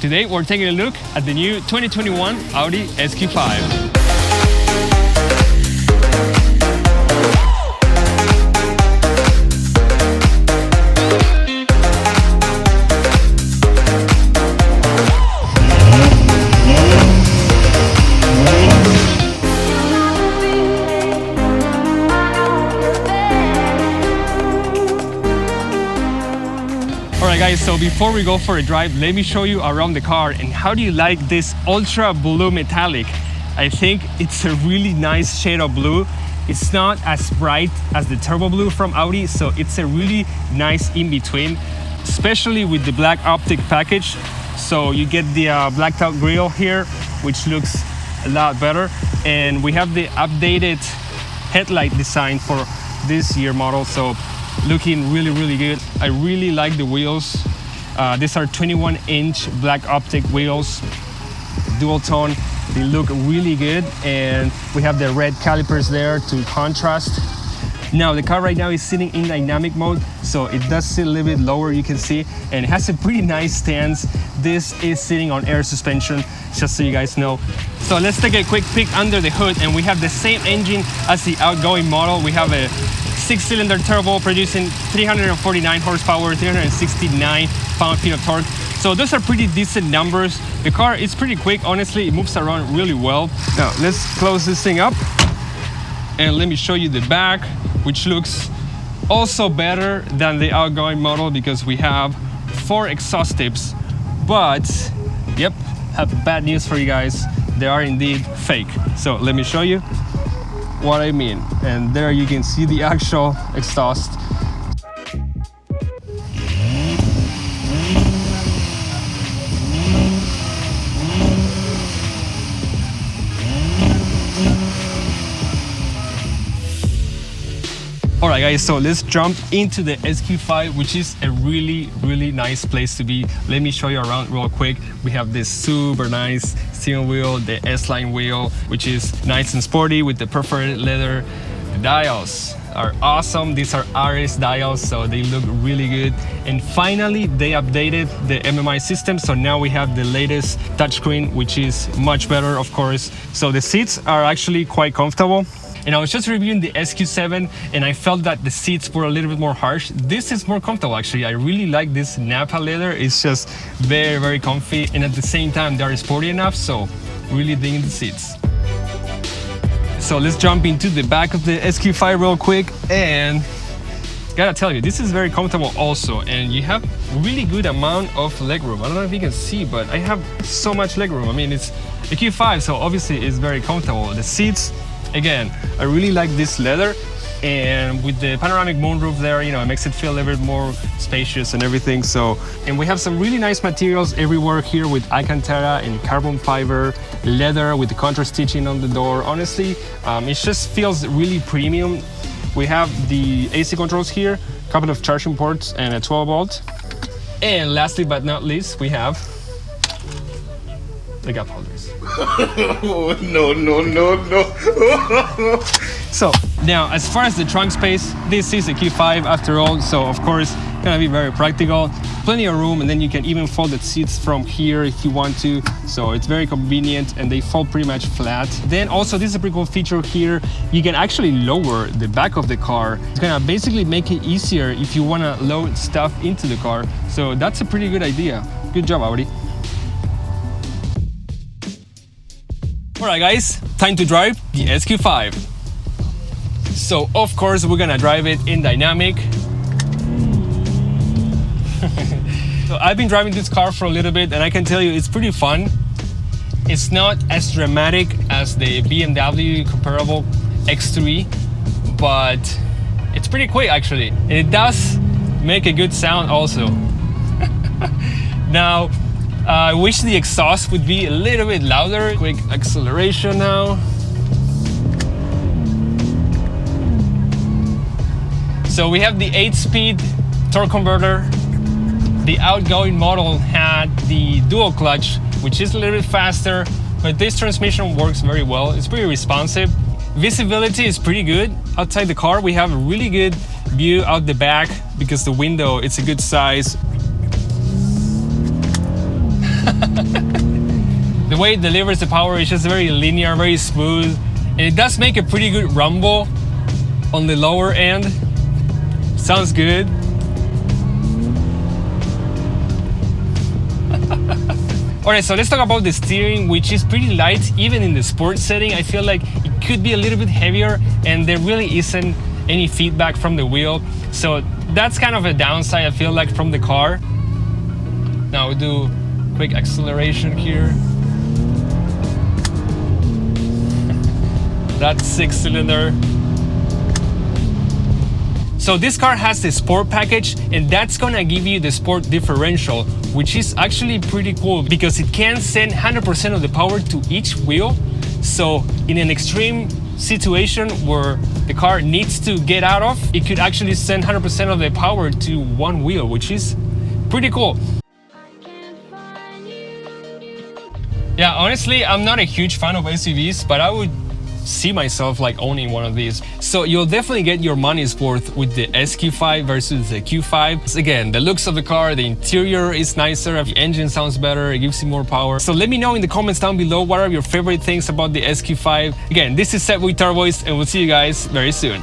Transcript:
Today we're taking a look at the new 2021 Audi SQ5. Alright guys, so before we go for a drive, let me show you around the car. And how do you like this ultra blue metallic? I think it's a really nice shade of blue. It's not as bright as the turbo blue from Audi, so it's a really nice in-between, especially with the black optic package. So you get the blacked out grille here, which looks a lot better. And we have the updated headlight design for this year model, so looking really good. I really like the wheels. These are 21-inch black optic wheels, dual tone. They look really good, and we have the red calipers there to contrast. Now the car right now is sitting in dynamic mode, so it does sit a little bit lower, you can see, and it has a pretty nice stance. This is sitting on air suspension, just so you guys know. So let's take a quick peek under the hood, and we have the same engine as the outgoing model. We have a 6-cylinder turbo producing 349 horsepower, 369 pound-feet of torque. So those are pretty decent numbers. The car is pretty quick, honestly. It moves around really well. Now let's close this thing up and let me show you the back, which looks also better than the outgoing model because we have 4 exhaust tips. But yep, have bad news for you guys. They are indeed fake. So let me show you what I mean. And there you can see the actual exhaust. Alright guys, so let's jump into the SQ5, which is a really nice place to be. Let me show you around real quick. We have this super nice steering wheel, the S-Line wheel, which is nice and sporty with the perforated leather. The dials are awesome. These are RS dials, so they look really good. And finally, they updated the MMI system, so now we have the latest touchscreen, which is much better, of course. So the seats are actually quite comfortable. And I was just reviewing the SQ7 and I felt that the seats were a little bit more harsh. This is more comfortable actually. I really like this Napa leather. It's just very comfy, and at the same time they are sporty enough, so really digging the seats. So let's jump into the back of the SQ5 real quick, and gotta tell you, this is very comfortable also, and you have really good amount of legroom. I don't know if you can see, but I have so much legroom. I mean, it's a Q5, so obviously it's very comfortable. The seats, again, I really like this leather, and with the panoramic moonroof there, you know, it makes it feel a little bit more spacious and everything. So, and we have some really nice materials everywhere here with Alcantara and carbon fiber leather with the contrast stitching on the door. Honestly, it just feels really premium. We have the AC controls here, a couple of charging ports and a 12-volt. And lastly but not least, we have the cup holders. No. So now, as far as the trunk space, this is a Q5 after all, so of course gonna be very practical. Plenty of room, and then you can even fold the seats from here if you want to, so it's very convenient, and they fold pretty much flat. Then also, this is a pretty cool feature here. You can actually lower the back of the car. It's gonna basically make it easier if you want to load stuff into the car, so that's a pretty good idea. Good job, Audi. Alright guys, time to drive the SQ5. So of course we're gonna drive it in dynamic. So I've been driving this car for a little bit, and I can tell you it's pretty fun. It's not as dramatic as the BMW comparable X3, but it's pretty quick actually. And it does make a good sound also. Now, I wish the exhaust would be a little bit louder. Quick acceleration now. So we have the 8-speed torque converter. The outgoing model had the dual clutch, which is a little bit faster, but this transmission works very well. It's pretty responsive. Visibility is pretty good. Outside the car, we have a really good view out the back because the window, it's a good size. way it delivers the power is just very linear, very smooth, and it does make a pretty good rumble on the lower end. Sounds good. Alright, so let's talk about the steering, which is pretty light. Even in the sports setting, I feel like it could be a little bit heavier, and there really isn't any feedback from the wheel. So that's kind of a downside, I feel like, from the car. Now we'll do quick acceleration here. That's 6-cylinder. So this car has the sport package, and that's gonna give you the sport differential, which is actually pretty cool because it can send 100% of the power to each wheel. So in an extreme situation where the car needs to get out of, it could actually send 100% of the power to one wheel, which is pretty cool. Yeah, honestly, I'm not a huge fan of SUVs, but I would see myself like owning one of these. So you'll definitely get your money's worth with the SQ5 versus the Q5. Again, the looks of the car, the interior is nicer, the engine sounds better, it gives you more power. So let me know in the comments down below what are your favorite things about the SQ5. Again, this is Seb with Turboys, and we'll see you guys very soon.